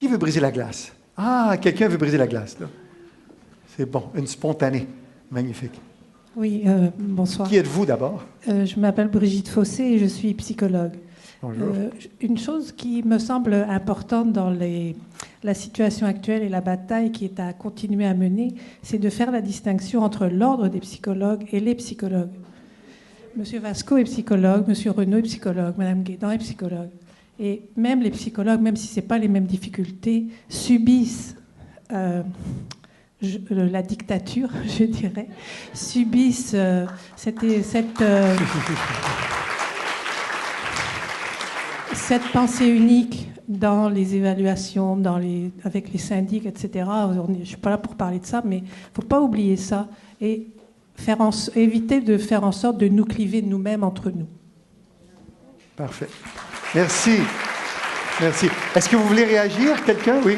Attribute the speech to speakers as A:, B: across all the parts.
A: veut briser la glace? Ah, quelqu'un veut briser la glace, là. C'est bon, une spontanée. Magnifique.
B: Oui, bonsoir.
A: Qui êtes-vous d'abord?
B: Je m'appelle Brigitte Fossé et je suis psychologue.
A: Bonjour.
B: Une chose qui me semble importante dans la situation actuelle et la bataille qui est à continuer à mener, c'est de faire la distinction entre l'ordre des psychologues et les psychologues. Monsieur Vasco est psychologue, Monsieur Renaud est psychologue, Madame Guédan est psychologue. Et même les psychologues, même si ce n'est pas les mêmes difficultés, subissent la dictature, je dirais, subissent cette pensée unique dans les évaluations, avec les syndics, etc. Je ne suis pas là pour parler de ça, mais il ne faut pas oublier ça et éviter de faire en sorte de nous cliver nous-mêmes entre nous.
A: Parfait. Merci. Merci. Est-ce que vous voulez réagir, quelqu'un? Oui.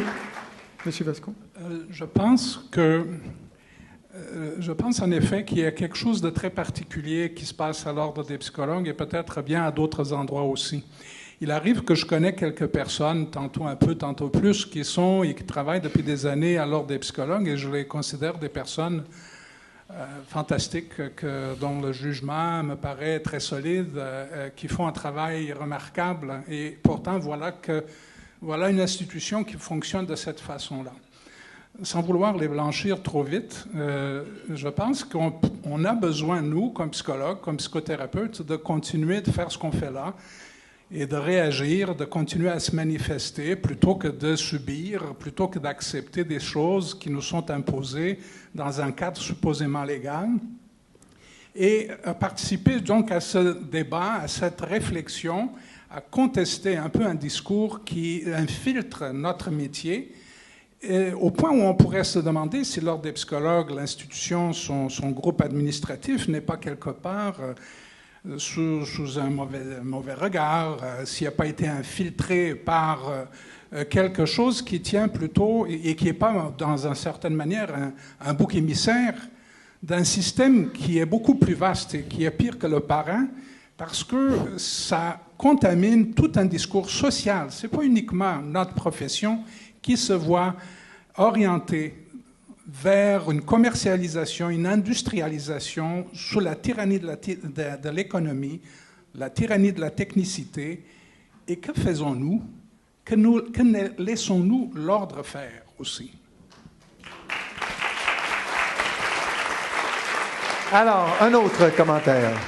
A: Monsieur Vasco.
C: Je pense en effet qu'il y a quelque chose de très particulier qui se passe à l'Ordre des psychologues et peut-être bien à d'autres endroits aussi. Il arrive que je connais quelques personnes, tantôt un peu, tantôt plus, qui travaillent depuis des années à l'Ordre des psychologues et je les considère des personnes fantastiques dont le jugement me paraît très solide, qui font un travail remarquable et pourtant voilà une institution qui fonctionne de cette façon-là. Sans vouloir les blanchir trop vite, je pense qu'on a besoin, nous, comme psychologues, comme psychothérapeutes, de continuer de faire ce qu'on fait là et de réagir, de continuer à se manifester plutôt que de subir, plutôt que d'accepter des choses qui nous sont imposées dans un cadre supposément légal. Et participer donc à ce débat, à cette réflexion, à contester un peu un discours qui infiltre notre métier, au point où on pourrait se demander si l'Ordre des psychologues, l'institution, son groupe administratif n'est pas quelque part sous un mauvais regard, s'il n'a pas été infiltré par quelque chose qui tient plutôt, et qui n'est pas, dans une certaine manière, un bouc émissaire d'un système qui est beaucoup plus vaste et qui est pire que le parrain, parce que ça contamine tout un discours social. Ce n'est pas uniquement notre profession qui se voit orientée vers une commercialisation, une industrialisation sous la tyrannie de l'économie, la tyrannie de la technicité. Et que faisons-nous? Que laissons-nous l'ordre faire aussi?
A: Alors, un autre commentaire.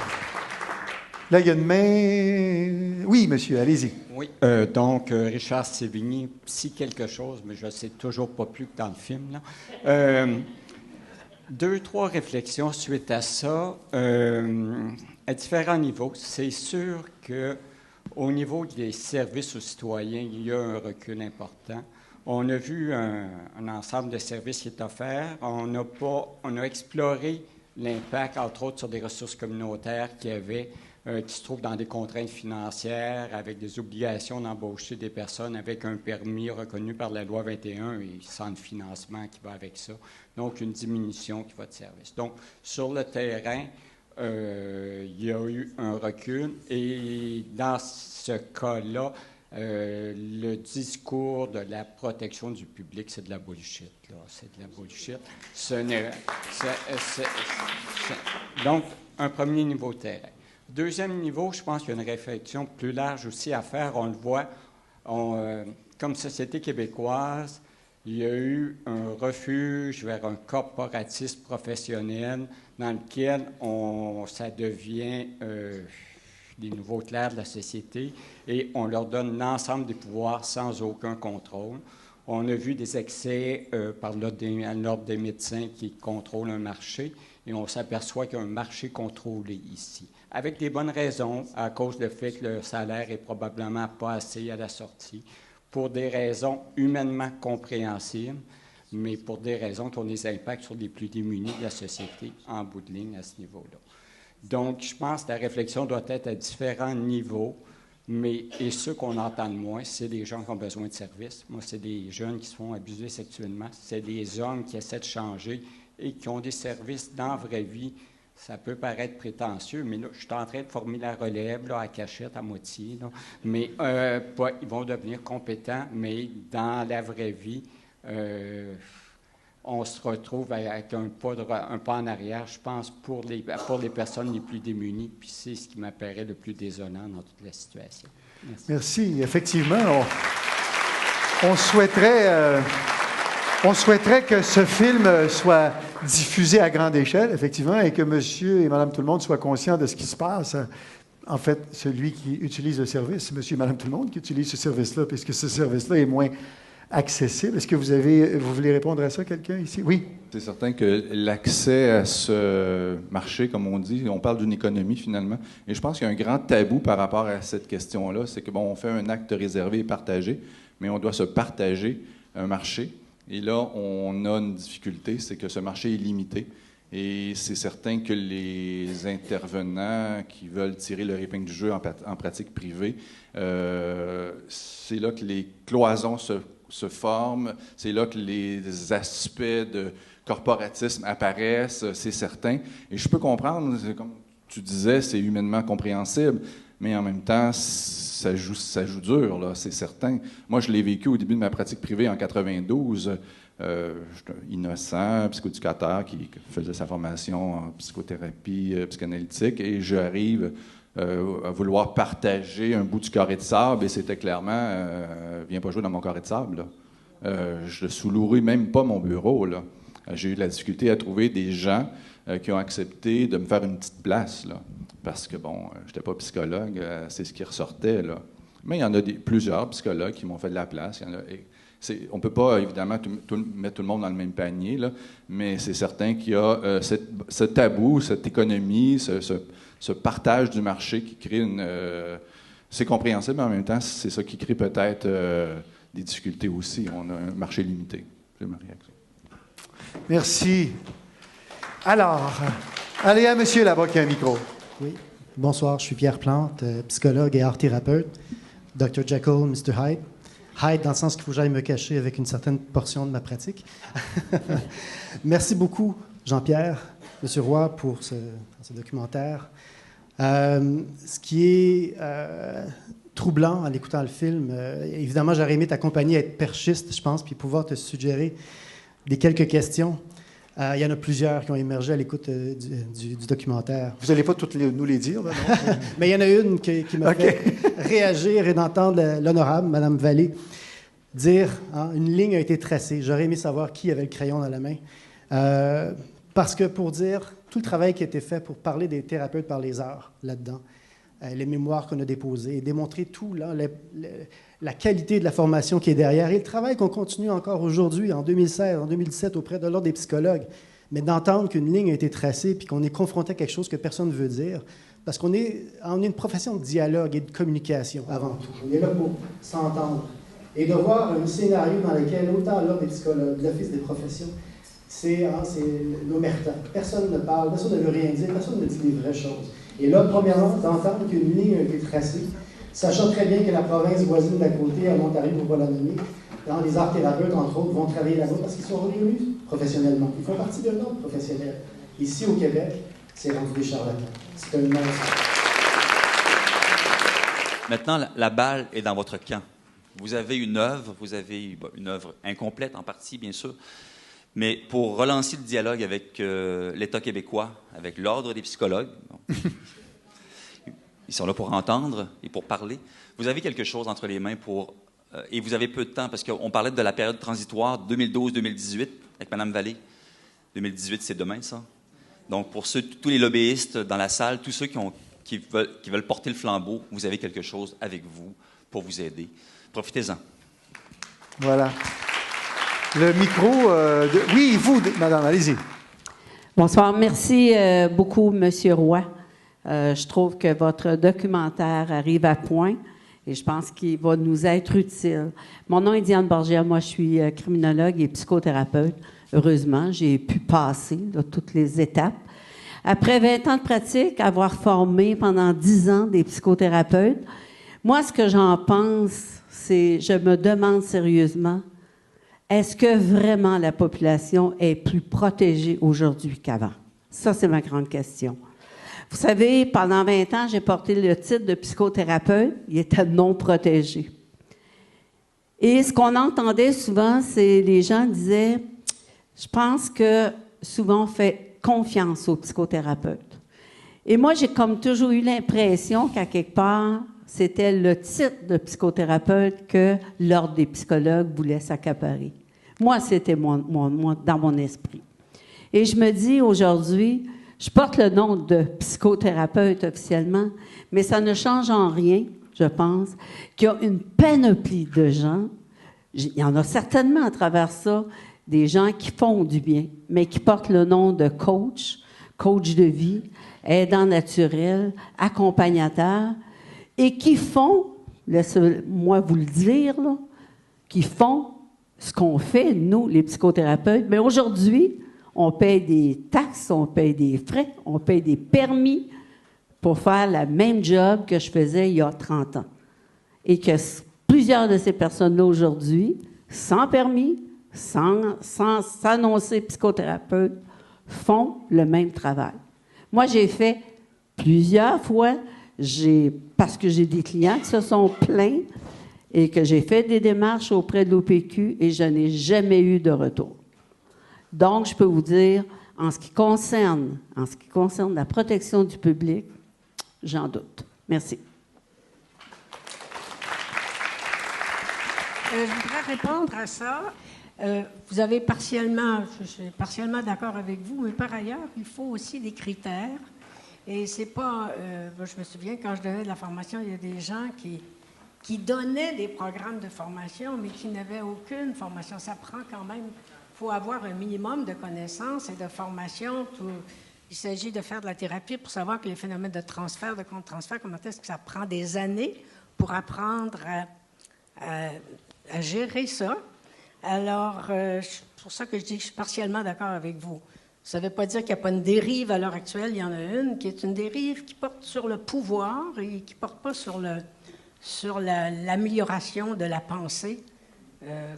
A: Là, il y a une main. Oui, monsieur, allez-y.
D: Oui, donc Richard Sévigny, si quelque chose, mais je ne sais toujours pas plus que dans le film, là. 2-3 réflexions suite à ça. À différents niveaux, c'est sûr qu'au niveau des services aux citoyens, il y a un recul important. On a vu un ensemble de services qui est offert. On a exploré l'impact, entre autres, sur des ressources communautaires qui se trouvent dans des contraintes financières, avec des obligations d'embaucher des personnes avec un permis reconnu par la loi 21 et sans le financement qui va avec ça. Donc, une diminution qui va de service. Donc, sur le terrain, il y a eu un recul et dans ce cas-là, le discours de la protection du public, c'est de la bullshit. Là. C'est de la bullshit. Donc, un premier niveau de terrain. Deuxième niveau, je pense qu'il y a une réflexion plus large aussi à faire. On le voit, comme société québécoise, il y a eu un refuge vers un corporatisme professionnel dans lequel ça devient les nouveaux clercs de la société et on leur donne l'ensemble des pouvoirs sans aucun contrôle. On a vu des excès par l'ordre des médecins qui contrôlent un marché et on s'aperçoit qu'il y a un marché contrôlé ici. Avec des bonnes raisons, à cause du fait que le salaire est probablement pas assez à la sortie, pour des raisons humainement compréhensibles, mais pour des raisons qui ont des impacts sur les plus démunis de la société en bout de ligne à ce niveau-là. Donc, je pense que la réflexion doit être à différents niveaux, et ceux qu'on entend le moins, c'est les gens qui ont besoin de services. Moi, c'est des jeunes qui se font abuser sexuellement, c'est des hommes qui essaient de changer et qui ont des services dans la vraie vie Ça peut paraître prétentieux, mais là, je suis en train de former la relève là, à cachette, à moitié. Là. Mais ils vont devenir compétents, mais dans la vraie vie, on se retrouve avec un pas en arrière, je pense, pour les personnes les plus démunies. Puis c'est ce qui m'apparaît le plus désolant dans toute la situation. Merci.
A: Merci. Effectivement, on souhaiterait que ce film soit diffusé à grande échelle, effectivement, et que monsieur et madame tout le monde soient conscients de ce qui se passe. En fait, celui qui utilise le service, monsieur et madame tout le monde qui utilise ce service-là, puisque ce service-là est moins accessible. Est-ce que vous voulez répondre à ça, quelqu'un ici? Oui.
E: C'est certain que l'accès à ce marché, comme on dit, on parle d'une économie finalement, et je pense qu'il y a un grand tabou par rapport à cette question-là, c'est que, bon, on fait un acte réservé et partagé, mais on doit se partager un marché. Et là, on a une difficulté, c'est que ce marché est limité. Et c'est certain que les intervenants qui veulent tirer leur épingle du jeu en pratique privée, c'est là que les cloisons se forment, c'est là que les aspects de corporatisme apparaissent, c'est certain. Et je peux comprendre, comme tu disais, c'est humainement compréhensible, mais en même temps, ça joue dur, là, c'est certain. Moi, je l'ai vécu au début de ma pratique privée en 92. J'étais innocent, psychoéducateur qui faisait sa formation en psychothérapie psychanalytique, et j'arrive à vouloir partager un bout du carré de sable, et c'était clairement viens pas jouer dans mon carré de sable, là. Je sous-louerai même pas mon bureau, là. J'ai eu de la difficulté à trouver des gens qui ont accepté de me faire une petite place, là, parce que, bon, je n'étais pas psychologue, c'est ce qui ressortait, là. Mais il y en a plusieurs psychologues qui m'ont fait de la place. On ne peut pas, évidemment, mettre tout le monde dans le même panier, là, mais c'est certain qu'il y a ce tabou, cette économie, ce partage du marché qui crée une... c'est compréhensible, mais en même temps, c'est ça qui crée peut-être des difficultés aussi. On a un marché limité. C'est ma réaction.
A: Merci. Alors, allez à monsieur là-bas qui a un micro.
F: Oui. Bonsoir, je suis Pierre Plante, psychologue et art-thérapeute. Dr. Jekyll, Mr. Hyde. Hyde dans le sens qu'il faut que j'aille me cacher avec une certaine portion de ma pratique. Merci beaucoup, Jean-Pierre, M. Roy, pour ce documentaire. Ce qui est troublant en écoutant le film, évidemment, j'aurais aimé t'accompagner à être perchiste, je pense, puis pouvoir te suggérer des quelques questions. Il y en a plusieurs qui ont émergé à l'écoute du documentaire.
A: Vous n'allez pas toutes nous les dire, là, non?
F: Mais il y en a une qui m'a fait réagir et d'entendre l'honorable, Mme Vallée, dire une ligne a été tracée. J'aurais aimé savoir qui avait le crayon dans la main. Parce que pour dire tout le travail qui a été fait pour parler des thérapeutes par les arts là-dedans, les mémoires qu'on a déposées, et démontrer tout, là, la qualité de la formation qui est derrière, et le travail qu'on continue encore aujourd'hui, en 2016, en 2017, auprès de l'Ordre des psychologues, mais d'entendre qu'une ligne a été tracée puis qu'on est confronté à quelque chose que personne ne veut dire, parce qu'on est une profession de dialogue et de communication avant tout. On est là pour s'entendre. Et de voir un scénario dans lequel autant l'Ordre des psychologues, l'Office des professions, c'est l'omerta. Personne ne parle, personne ne veut rien dire, personne ne dit les vraies choses. Et là, premièrement, d'entendre qu'une ligne a été tracée, sachant très bien que la province voisine d'à côté, à l'Ontario, pour ne pas la nommer, dans les arts-thérapeutes, entre autres, vont travailler là-bas parce qu'ils sont reconnus professionnellement. Ils font partie d'un ordre professionnel. Ici, au Québec, c'est rendu des charlatans. C'est un mensonge.
G: Maintenant, la balle est dans votre camp. Vous avez une œuvre, une œuvre incomplète en partie, bien sûr, mais pour relancer le dialogue avec l'État québécois, avec l'Ordre des psychologues, ils sont là pour entendre et pour parler. Vous avez quelque chose entre les mains et vous avez peu de temps, parce qu'on parlait de la période transitoire 2012-2018 avec Mme Vallée. 2018, c'est demain, ça. Donc, pour tous les lobbyistes dans la salle, tous ceux qui veulent porter le flambeau, vous avez quelque chose avec vous pour vous aider. Profitez-en.
A: Voilà. Le micro... Oui, vous, madame, allez-y.
H: Bonsoir. Merci beaucoup, M. Roy. Je trouve que votre documentaire arrive à point et je pense qu'il va nous être utile. Mon nom est Diane Borgia. Moi, je suis criminologue et psychothérapeute. Heureusement, j'ai pu passer toutes les étapes. Après 20 ans de pratique, avoir formé pendant 10 ans des psychothérapeutes, moi, ce que j'en pense, c'est, je me demande sérieusement, est-ce que vraiment la population est plus protégée aujourd'hui qu'avant? Ça, c'est ma grande question. Vous savez, pendant 20 ans, j'ai porté le titre de psychothérapeute. Il était non protégé. Et ce qu'on entendait souvent, c'est les gens disaient, je pense que souvent on fait confiance aux psychothérapeutes. Et moi, j'ai comme toujours eu l'impression qu'à quelque part, c'était le titre de psychothérapeute que l'Ordre des psychologues voulait s'accaparer. Moi, c'était moi, dans mon esprit. Et je me dis aujourd'hui, je porte le nom de psychothérapeute officiellement, mais ça ne change en rien, je pense, qu'il y a une panoplie de gens, il y en a certainement à travers ça, des gens qui font du bien, mais qui portent le nom de coach de vie, aidant naturel, accompagnateur, et qui font, laissez-moi vous le dire, là, qui font ce qu'on fait, nous, les psychothérapeutes. Mais aujourd'hui, on paye des taxes, on paye des frais, on paye des permis pour faire le même job que je faisais il y a 30 ans. Et que plusieurs de ces personnes-là aujourd'hui, sans permis, sans s'annoncer psychothérapeute, font le même travail. Moi, j'ai fait plusieurs fois, parce que j'ai des clients qui se sont plaints et que j'ai fait des démarches auprès de l'OPQ et je n'ai jamais eu de retour. Donc, je peux vous dire, en ce qui concerne la protection du public, j'en doute. Merci.
I: Je voudrais répondre à ça. Vous avez je suis partiellement d'accord avec vous, mais par ailleurs, il faut aussi des critères. Et c'est pas... je me souviens, quand je donnais de la formation, il y a des gens qui donnaient des programmes de formation, mais qui n'avaient aucune formation. Ça prend quand même... Il faut avoir un minimum de connaissances et de formation. Il s'agit de faire de la thérapie pour savoir que les phénomènes de transfert, de contre-transfert, comment est-ce que ça prend des années pour apprendre à gérer ça. Alors, c'est pour ça que je dis que je suis partiellement d'accord avec vous. Ça ne veut pas dire qu'il n'y a pas une dérive à l'heure actuelle. Il y en a une qui est une dérive qui porte sur le pouvoir et qui ne porte pas sur l'amélioration de la pensée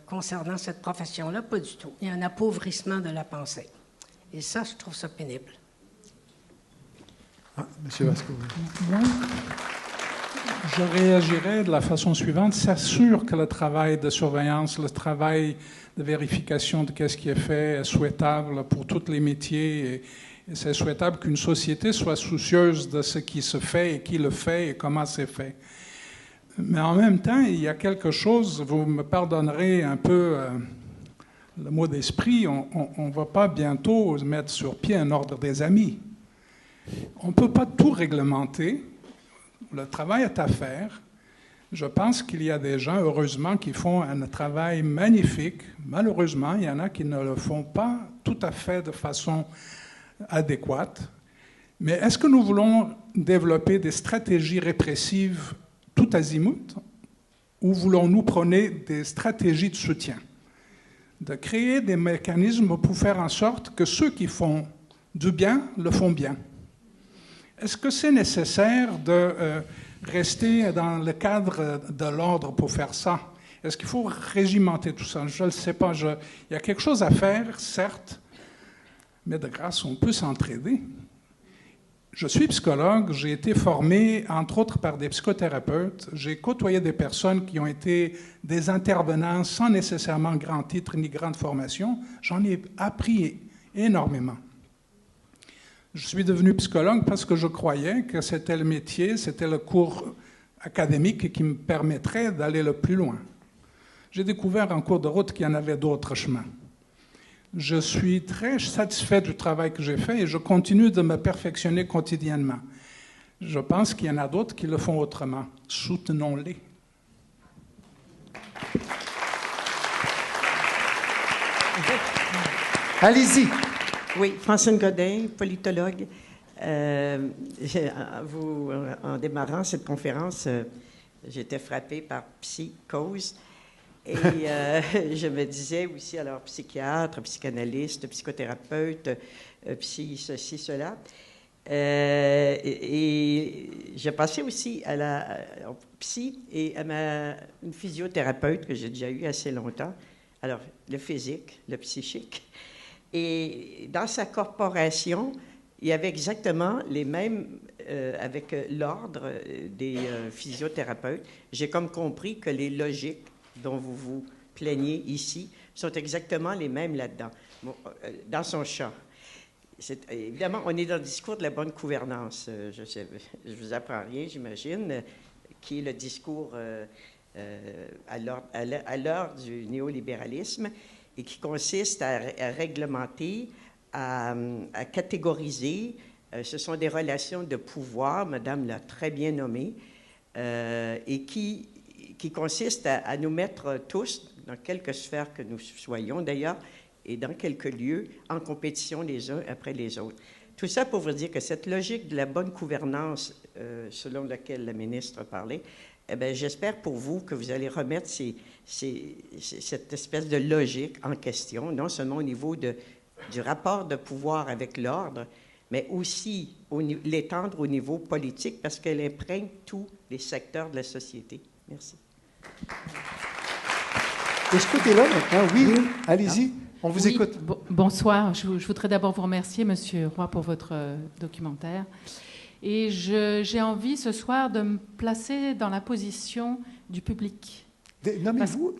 I: concernant cette profession-là. Pas du tout. Il y a un appauvrissement de la pensée. Et ça, je trouve ça pénible.
A: Monsieur Vasco.
C: Moi, je réagirais de la façon suivante. C'est sûr que le travail de surveillance, le travail de vérification de ce qui est fait est souhaitable pour tous les métiers. Et c'est souhaitable qu'une société soit soucieuse de ce qui se fait et qui le fait et comment c'est fait. Mais en même temps, il y a quelque chose, vous me pardonnerez un peu le mot d'esprit, on ne va pas bientôt mettre sur pied un ordre des amis. On ne peut pas tout réglementer. Le travail est à faire. Je pense qu'il y a des gens, heureusement, qui font un travail magnifique. Malheureusement, il y en a qui ne le font pas tout à fait de façon adéquate. Mais est-ce que nous voulons développer des stratégies répressives tout azimut ou voulons-nous prôner des stratégies de soutien? De créer des mécanismes pour faire en sorte que ceux qui font du bien le font bien. Est-ce que c'est nécessaire de rester dans le cadre de l'ordre pour faire ça? Est-ce qu'il faut régimenter tout ça? Je ne le sais pas. Il y a quelque chose à faire, certes, mais de grâce, on peut s'entraider. Je suis psychologue, j'ai été formé, entre autres, par des psychothérapeutes. J'ai côtoyé des personnes qui ont été des intervenants sans nécessairement grand titre ni grande formation. J'en ai appris énormément. Je suis devenu psychologue parce que je croyais que c'était le métier, c'était le cours académique qui me permettrait d'aller le plus loin. J'ai découvert en cours de route qu'il y en avait d'autres chemins. Je suis très satisfait du travail que j'ai fait et je continue de me perfectionner quotidiennement. Je pense qu'il y en a d'autres qui le font autrement. Soutenons-les.
A: Allez-y.
J: Oui, Francine Godin, politologue. En démarrant cette conférence, j'étais frappée par psychose. Et je me disais aussi, alors, psychiatre, psychanalyste, psychothérapeute, psy, ceci, cela. Et j'ai passé aussi à la psy et à une physiothérapeute que j'ai déjà eue assez longtemps. Alors, le physique, le psychique. Et dans sa corporation, il y avait exactement les mêmes, avec l'ordre des physiothérapeutes. J'ai comme compris que les logiques dont vous vous plaignez ici sont exactement les mêmes là-dedans, dans son champ. Évidemment, on est dans le discours de la bonne gouvernance. Je ne vous apprends rien, j'imagine, qui est le discours à l'heure du néolibéralisme et qui consiste à réglementer, à catégoriser. Ce sont des relations de pouvoir, Madame l'a très bien nommé, et qui consistent à nous mettre tous, dans quelque sphère que nous soyons d'ailleurs, et dans quelques lieux, en compétition les uns après les autres. Tout ça pour vous dire que cette logique de la bonne gouvernance, selon laquelle la ministre parlait, eh bien, j'espère pour vous que vous allez remettre cette espèce de logique en question, non seulement au niveau du rapport de pouvoir avec l'ordre, mais aussi l'étendre au niveau politique, parce qu'elle imprègne tous les secteurs de la société. Merci.
A: De ce côté-là, maintenant, oui, allez-y. On vous écoute.
K: Bonsoir. Je voudrais d'abord vous remercier, Monsieur Roy, pour votre documentaire. Et j'ai envie ce soir de me placer dans la position du public.
A: Nommez-vous.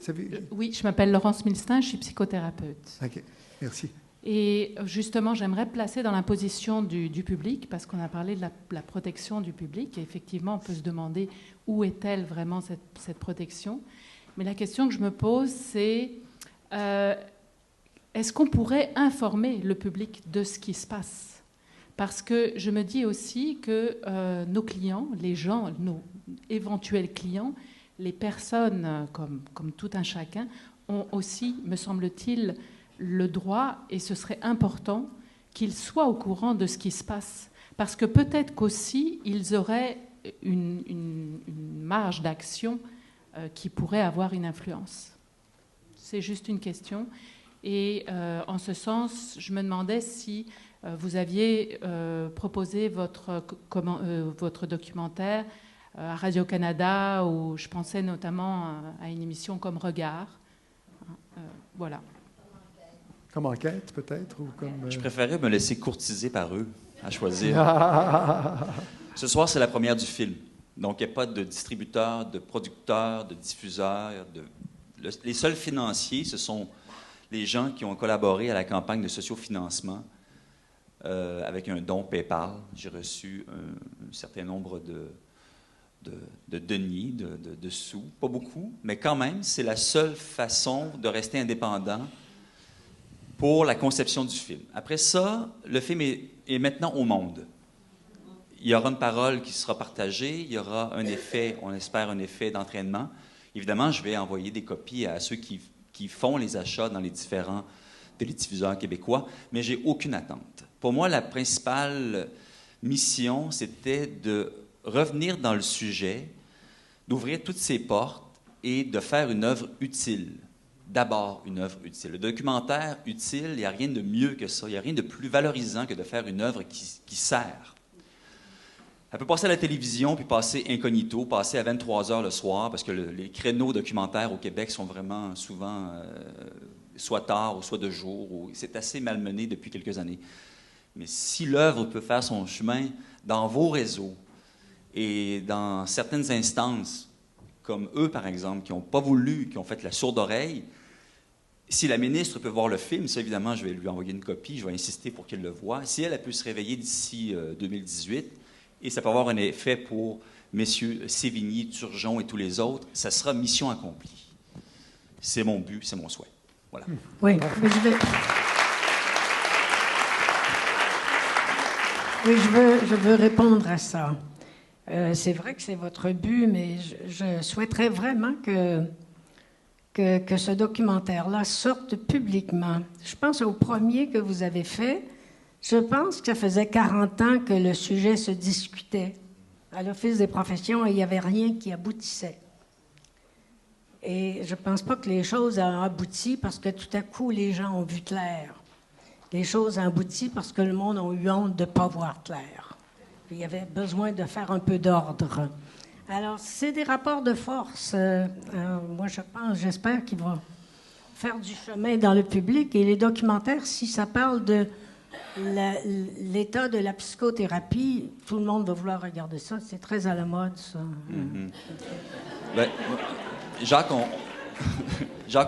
K: Oui, je m'appelle Laurence Milstein, je suis psychothérapeute.
A: OK, merci.
K: Et justement, j'aimerais placer dans la position du public, parce qu'on a parlé de la protection du public. Et effectivement, on peut se demander où est-elle vraiment cette protection. Mais la question que je me pose, c'est est-ce qu'on pourrait informer le public de ce qui se passe? Parce que je me dis aussi que nos clients, les gens, nos éventuels clients, les personnes comme tout un chacun, ont aussi, me semble-t-il, le droit, et ce serait important, qu'ils soient au courant de ce qui se passe. Parce que peut-être qu'aussi, ils auraient une marge d'action qui pourrait avoir une influence. C'est juste une question. Et en ce sens, je me demandais si vous aviez proposé votre documentaire à Radio-Canada, où je pensais notamment à une émission comme Regard. Voilà.
A: Comme enquête, peut-être, ou comme...
G: Je préférais me laisser courtiser par eux, à choisir. Ce soir, c'est la première du film. Donc, il n'y a pas de distributeur, de producteur, de diffuseur. Les seuls financiers, ce sont les gens qui ont collaboré à la campagne de sociofinancement avec un don PayPal. J'ai reçu un certain nombre de deniers, de sous. Pas beaucoup, mais quand même, c'est la seule façon de rester indépendant pour la conception du film. Après ça, le film est maintenant au monde. Il y aura une parole qui sera partagée, il y aura un effet, on espère un effet d'entraînement. Évidemment, je vais envoyer des copies à ceux qui font les achats dans les différents télédiffuseurs québécois, mais j'ai aucune attente. Pour moi, la principale mission, c'était de revenir dans le sujet, d'ouvrir toutes ces portes et de faire une œuvre utile. D'abord, une œuvre utile. Le documentaire utile, il n'y a rien de mieux que ça. Il n'y a rien de plus valorisant que de faire une œuvre qui sert. Elle peut passer à la télévision, puis passer incognito, passer à 23 heures le soir, parce que les créneaux documentaires au Québec sont vraiment souvent soit tard ou soit de jour. C'est assez malmené depuis quelques années. Mais si l'œuvre peut faire son chemin dans vos réseaux et dans certaines instances, comme eux, par exemple, qui n'ont pas voulu, qui ont fait la sourde oreille, si la ministre peut voir le film, ça, évidemment, je vais lui envoyer une copie, je vais insister pour qu'elle le voie. Si elle peut se réveiller d'ici 2018, et ça peut avoir un effet pour messieurs Sévigny, Turgeon et tous les autres, ça sera mission accomplie. C'est mon but, c'est mon souhait. Voilà.
I: Oui, mais je veux répondre à ça. C'est vrai que c'est votre but, mais je souhaiterais vraiment que ce documentaire-là sorte publiquement. Je pense au premier que vous avez fait. Je pense que ça faisait 40 ans que le sujet se discutait à l'Office des professions et il n'y avait rien qui aboutissait. Et je ne pense pas que les choses ont abouti parce que tout à coup, les gens ont vu clair. Les choses ont abouti parce que le monde a eu honte de ne pas voir clair. Il y avait besoin de faire un peu d'ordre. Alors, c'est des rapports de force. Moi, j'espère qu'ils vont faire du chemin dans le public. Et les documentaires, si ça parle de l'état de la psychothérapie, tout le monde va vouloir regarder ça. C'est très à la mode, ça.
G: Ben, Jacques,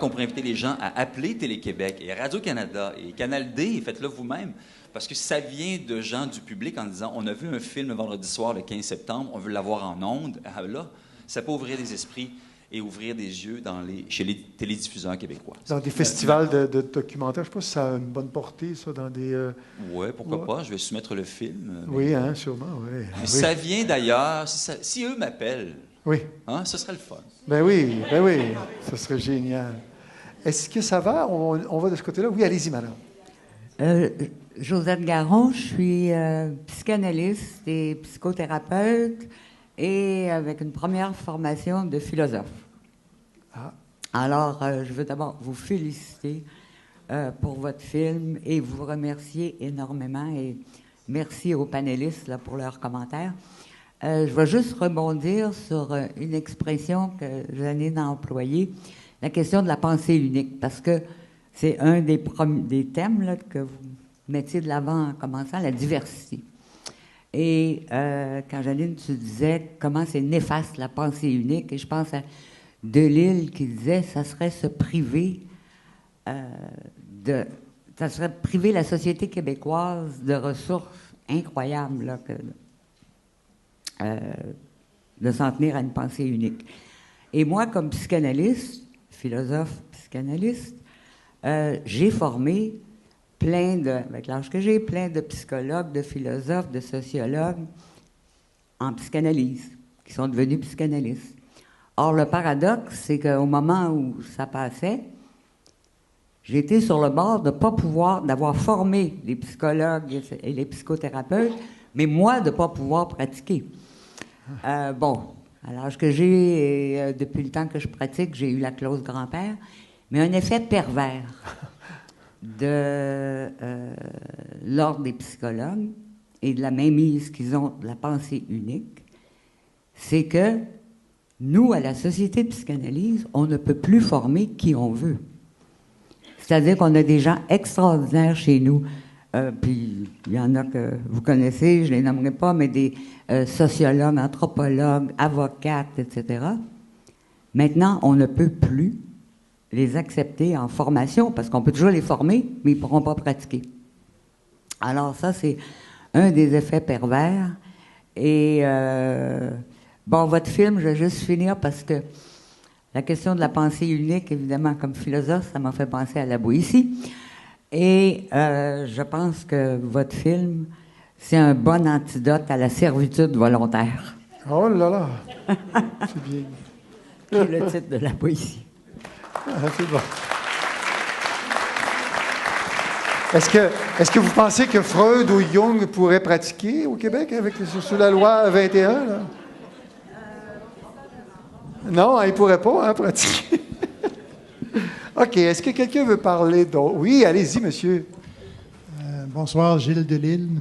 G: on pourrait inviter les gens à appeler Télé-Québec et Radio-Canada et Canal D, faites-le vous-même, parce que ça vient de gens du public en disant « On a vu un film vendredi soir, le 15 septembre, on veut l'avoir en ondes. » Là, ça peut ouvrir des esprits et ouvrir des yeux chez les télédiffuseurs québécois.
A: Dans des festivals de documentaires, je ne sais pas si ça a une bonne portée, ça, dans des...
G: Oui, pourquoi pas, je vais soumettre le film.
A: Oui, hein, sûrement, oui.
G: Mais ça vient d'ailleurs, si eux m'appellent, ce serait le fun.
A: Ben oui, ce serait génial. Est-ce que ça va? On va de ce côté-là? Oui, allez-y, madame.
L: Josette Garon, je suis psychanalyste et psychothérapeute et avec une première formation de philosophe.
A: Ah.
L: Alors, je veux d'abord vous féliciter pour votre film et vous remercier énormément et merci aux panélistes là, pour leurs commentaires. Je vais juste rebondir sur une expression que Janine a employée, la question de la pensée unique, parce que c'est un des thèmes là, que vous mettiez de l'avant en commençant, la diversité. Et quand Janine, tu disais comment c'est néfaste la pensée unique, et je pense à Delille qui disait ça serait se priver ça serait priver la société québécoise de ressources incroyables là, de s'en tenir à une pensée unique. Et moi, comme psychanalyste, philosophe psychanalyste, j'ai formé avec l'âge que j'ai, plein de psychologues, de philosophes, de sociologues en psychanalyse, qui sont devenus psychanalystes. Or, le paradoxe, c'est qu'au moment où ça passait, j'étais sur le bord de ne pas pouvoir, d'avoir formé les psychologues et les psychothérapeutes, mais moi, de ne pas pouvoir pratiquer. À l'âge que j'ai, et depuis le temps que je pratique, j'ai eu la clause grand-père, mais un effet pervers de l'ordre des psychologues et de la mainmise qu'ils ont de la pensée unique, c'est que nous, à la Société de psychanalyse, on ne peut plus former qui on veut. C'est-à-dire qu'on a des gens extraordinaires chez nous. Puis il y en a que vous connaissez, je ne les nommerai pas, mais des sociologues, anthropologues, avocates, etc. Maintenant, on ne peut plus les accepter en formation, parce qu'on peut toujours les former, mais ils ne pourront pas pratiquer. Alors ça, c'est un des effets pervers. Et votre film, je vais juste finir parce que la question de la pensée unique, évidemment, comme philosophe, ça m'a fait penser à la Boétie. Et je pense que votre film, c'est un bon antidote à la servitude volontaire.
A: Oh là là! C'est bien.
L: C'est le titre de la Boétie.
A: C'est bon. Est-ce que vous pensez que Freud ou Jung pourraient pratiquer au Québec sous la loi 21? Là? Non, ils ne pourraient pas pratiquer. OK. Est-ce que quelqu'un veut parler d'autre? Oui, allez-y, monsieur.
M: Bonsoir, Gilles Delille.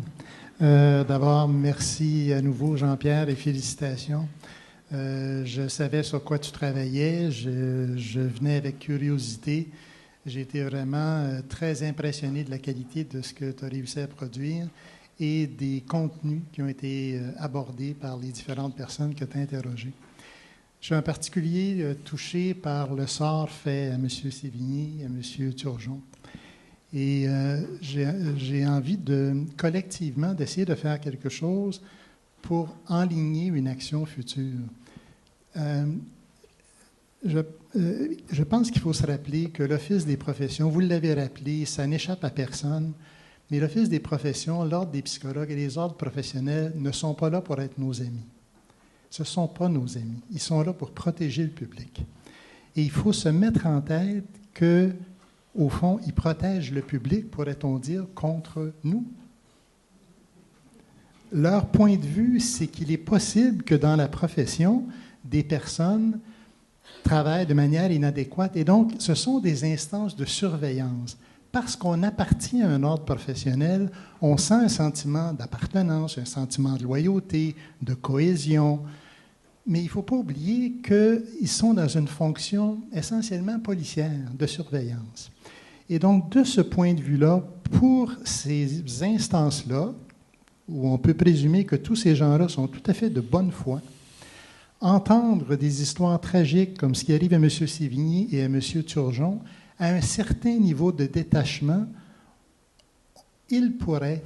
M: D'abord, merci à nouveau, Jean-Pierre, et félicitations. Je savais sur quoi tu travaillais. Je venais avec curiosité. J'ai été vraiment très impressionné de la qualité de ce que tu as réussi à produire et des contenus qui ont été abordés par les différentes personnes que tu as interrogées. Je suis en particulier touché par le sort fait à M. Sévigny et à M. Turgeon. Et j'ai envie collectivement d'essayer de faire quelque chose pour enligner une action future. Je pense qu'il faut se rappeler que l'Office des professions, vous l'avez rappelé, ça n'échappe à personne, mais l'Office des professions, l'Ordre des psychologues et les ordres professionnels ne sont pas là pour être nos amis. Ce ne sont pas nos amis. Ils sont là pour protéger le public. Et il faut se mettre en tête que, au fond, ils protègent le public, pourrait-on dire, contre nous. Leur point de vue, c'est qu'il est possible que dans la profession, des personnes travaillent de manière inadéquate. Et donc, ce sont des instances de surveillance. Parce qu'on appartient à un ordre professionnel, on sent un sentiment d'appartenance, un sentiment de loyauté, de cohésion. Mais il ne faut pas oublier qu'ils sont dans une fonction essentiellement policière, de surveillance. Et donc, de ce point de vue-là, pour ces instances-là, où on peut présumer que tous ces gens-là sont tout à fait de bonne foi, entendre des histoires tragiques comme ce qui arrive à M. Sévigny et à M. Turgeon, à un certain niveau de détachement, il pourrait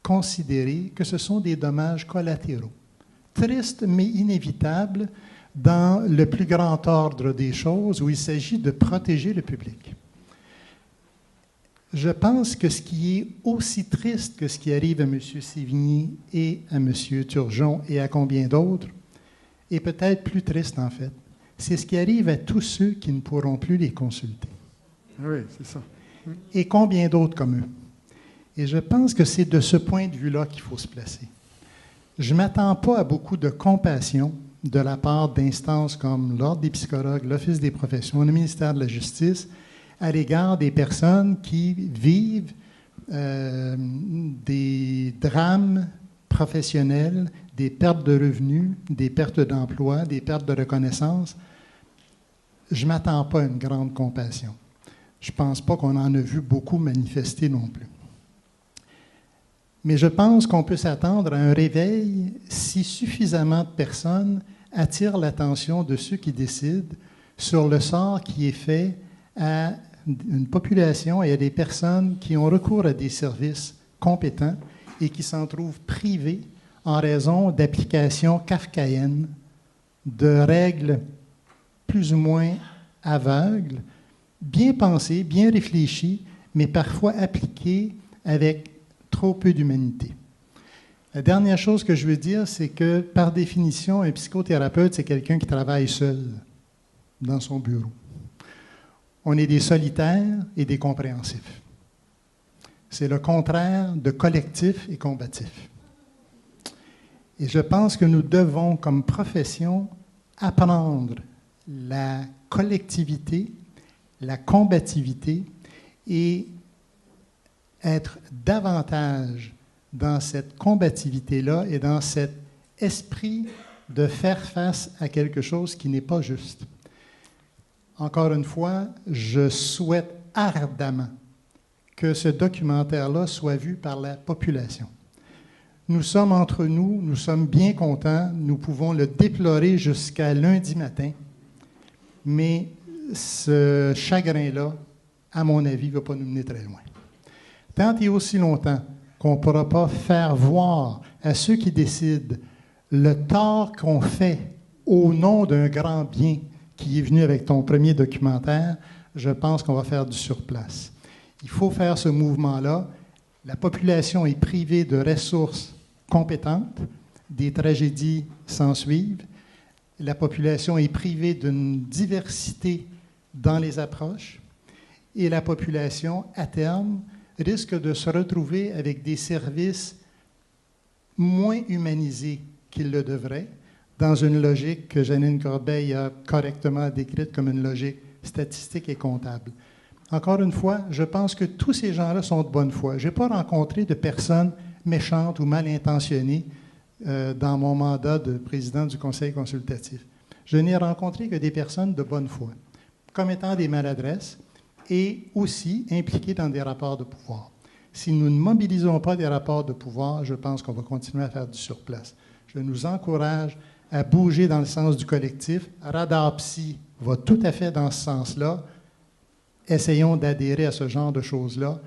M: considérer que ce sont des dommages collatéraux, tristes mais inévitables dans le plus grand ordre des choses où il s'agit de protéger le public. Je pense que ce qui est aussi triste que ce qui arrive à M. Sévigny et à M. Turgeon et à combien d'autres, est peut-être plus triste en fait, c'est ce qui arrive à tous ceux qui ne pourront plus les consulter.
A: Oui, c'est ça.
M: Et combien d'autres comme eux. Et je pense que c'est de ce point de vue-là qu'il faut se placer. Je ne m'attends pas à beaucoup de compassion de la part d'instances comme l'Ordre des psychologues, l'Office des professions, le ministère de la Justice, à l'égard des personnes qui vivent des drames professionnels, des pertes de revenus, des pertes d'emploi, des pertes de reconnaissance. Je ne m'attends pas à une grande compassion. Je ne pense pas qu'on en a vu beaucoup manifester non plus. Mais je pense qu'on peut s'attendre à un réveil si suffisamment de personnes attirent l'attention de ceux qui décident sur le sort qui est fait à une population et à des personnes qui ont recours à des services compétents et qui s'en trouvent privés en raison d'applications kafkaïennes, de règles plus ou moins aveugles, bien pensées, bien réfléchies, mais parfois appliquées avec trop peu d'humanité. La dernière chose que je veux dire, c'est que, par définition, un psychothérapeute, c'est quelqu'un qui travaille seul dans son bureau. On est des solitaires et des compréhensifs. C'est le contraire de collectif et combatif. Et je pense que nous devons, comme profession, apprendre la collectivité, la combativité et être davantage dans cette combativité-là et dans cet esprit de faire face à quelque chose qui n'est pas juste. Encore une fois, je souhaite ardemment que ce documentaire-là soit vu par la population. Nous sommes entre nous, nous sommes bien contents, nous pouvons le déplorer jusqu'à lundi matin, mais ce chagrin-là, à mon avis, ne va pas nous mener très loin. Tant et aussi longtemps qu'on ne pourra pas faire voir à ceux qui décident le tort qu'on fait au nom d'un grand bien qui est venu avec ton premier documentaire, je pense qu'on va faire du surplace. Il faut faire ce mouvement-là. La population est privée de ressources compétentes, des tragédies s'ensuivent. La population est privée d'une diversité dans les approches et la population, à terme, risque de se retrouver avec des services moins humanisés qu'ils le devraient, dans une logique que Janine Corbeil a correctement décrite comme une logique statistique et comptable. Encore une fois, je pense que tous ces gens-là sont de bonne foi. Je n'ai pas rencontré de personnes méchantes ou mal intentionnées dans mon mandat de président du Conseil consultatif. Je n'ai rencontré que des personnes de bonne foi, commettant des maladresses et aussi impliquées dans des rapports de pouvoir. Si nous ne mobilisons pas des rapports de pouvoir, je pense qu'on va continuer à faire du surplace. Je nous encourage à bouger dans le sens du collectif. Radar Psy va tout à fait dans ce sens-là. Essayons d'adhérer à ce genre de choses-là.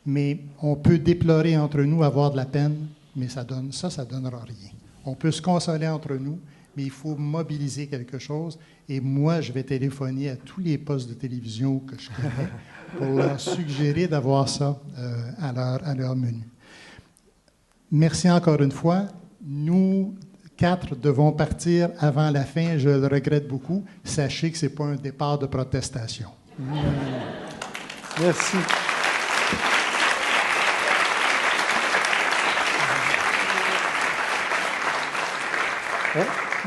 M: Mais on peut déplorer entre nous, avoir de la peine, mais ça ne donnera rien. On peut se consoler entre nous, mais il faut mobiliser quelque chose. Et moi, je vais téléphoner à tous les postes de télévision que je connais pour leur suggérer d'avoir ça à leur menu. Merci encore une fois. Nous 4 devons partir avant la fin. Je le regrette beaucoup. Sachez que ce n'est pas un départ de protestation.
A: Merci.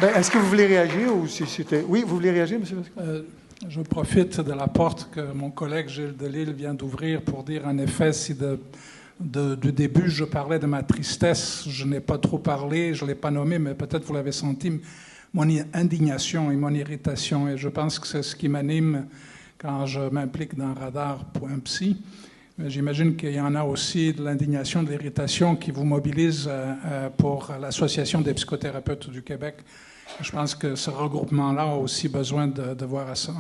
A: Est-ce que vous voulez réagir ou si c'était... Oui, vous voulez réagir, M. Lescaut?
C: Je profite de la porte que mon collègue Gilles Delisle vient d'ouvrir pour dire, en effet, si du début, je parlais de ma tristesse, je n'ai pas trop parlé, je ne l'ai pas nommé, mais peut-être vous l'avez senti, mon indignation et mon irritation. Et je pense que c'est ce qui m'anime quand je m'implique dans Radar.psy. Mais j'imagine qu'il y en a aussi de l'indignation, de l'irritation qui vous mobilise pour l'Association des psychothérapeutes du Québec. Je pense que ce regroupement-là a aussi besoin de voir à ça,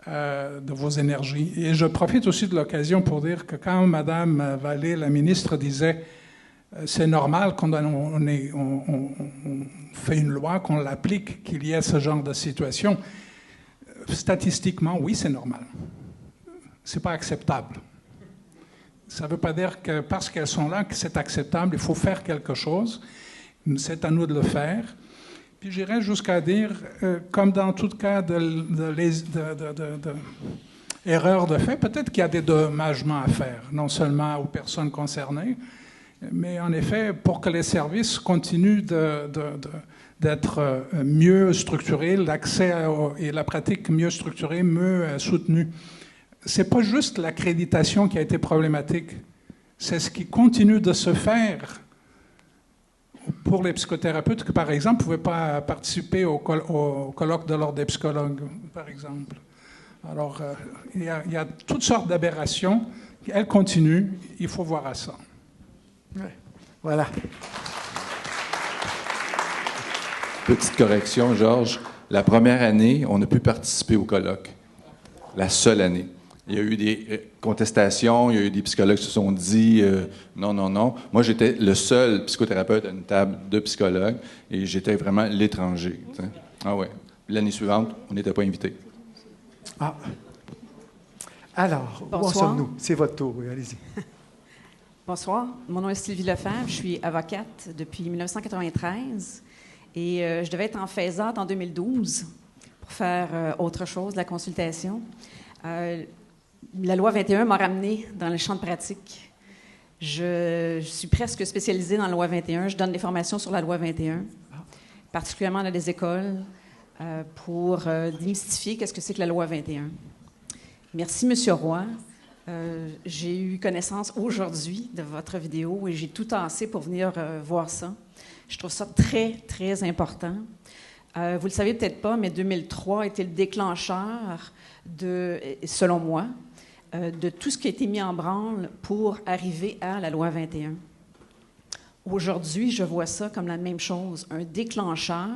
C: de vos énergies. Et je profite aussi de l'occasion pour dire que quand Mme Vallée, la ministre, disait c'est normal qu'on fait une loi, qu'on l'applique, qu'il y ait ce genre de situation, statistiquement, oui, c'est normal. C'est pas acceptable. Ça ne veut pas dire que parce qu'elles sont là que c'est acceptable, il faut faire quelque chose. C'est à nous de le faire. Puis j'irais jusqu'à dire, comme dans tout cas d'erreurs de fait, peut-être qu'il y a des dommagements à faire, non seulement aux personnes concernées, mais en effet, pour que les services continuent d'être mieux structurés, l'accès et la pratique mieux structurée, mieux soutenue. C'est pas juste l'accréditation qui a été problématique, c'est ce qui continue de se faire pour les psychothérapeutes qui, par exemple, ne pouvaient pas participer au colloque de l'Ordre des psychologues, par exemple. Alors, il y a toutes sortes d'aberrations. Elles continuent. Il faut voir à ça.
A: Ouais. Voilà.
E: Petite correction, Georges. La première année, on a pu participer au colloque. La seule année. Il y a eu des contestations, il y a eu des psychologues qui se sont dit non, non, non. Moi, j'étais le seul psychothérapeute à une table de psychologues et j'étais vraiment l'étranger. T'sais. Ah ouais. L'année suivante, on n'était pas invités.
A: Ah. Alors,
N: Bonsoir.
A: où en sommes-nous? C'est votre tour, oui, allez-y.
N: Bonsoir, mon nom est Sylvie Lefebvre, je suis avocate depuis 1993 et je devais être en FAISAT en 2012 pour faire autre chose, la consultation. La loi 21 m'a ramenée dans le champ de pratique. Je suis presque spécialisée dans la loi 21. Je donne des formations sur la loi 21, particulièrement dans les écoles, pour démystifier qu'est-ce que c'est que la loi 21. Merci, M. Roy. J'ai eu connaissance aujourd'hui de votre vidéo et j'ai tout tassé pour venir voir ça. Je trouve ça très, très important. Vous le savez peut-être pas, mais 2003 a été le déclencheur, selon moi, de tout ce qui a été mis en branle pour arriver à la loi 21. Aujourd'hui, je vois ça comme la même chose, un déclencheur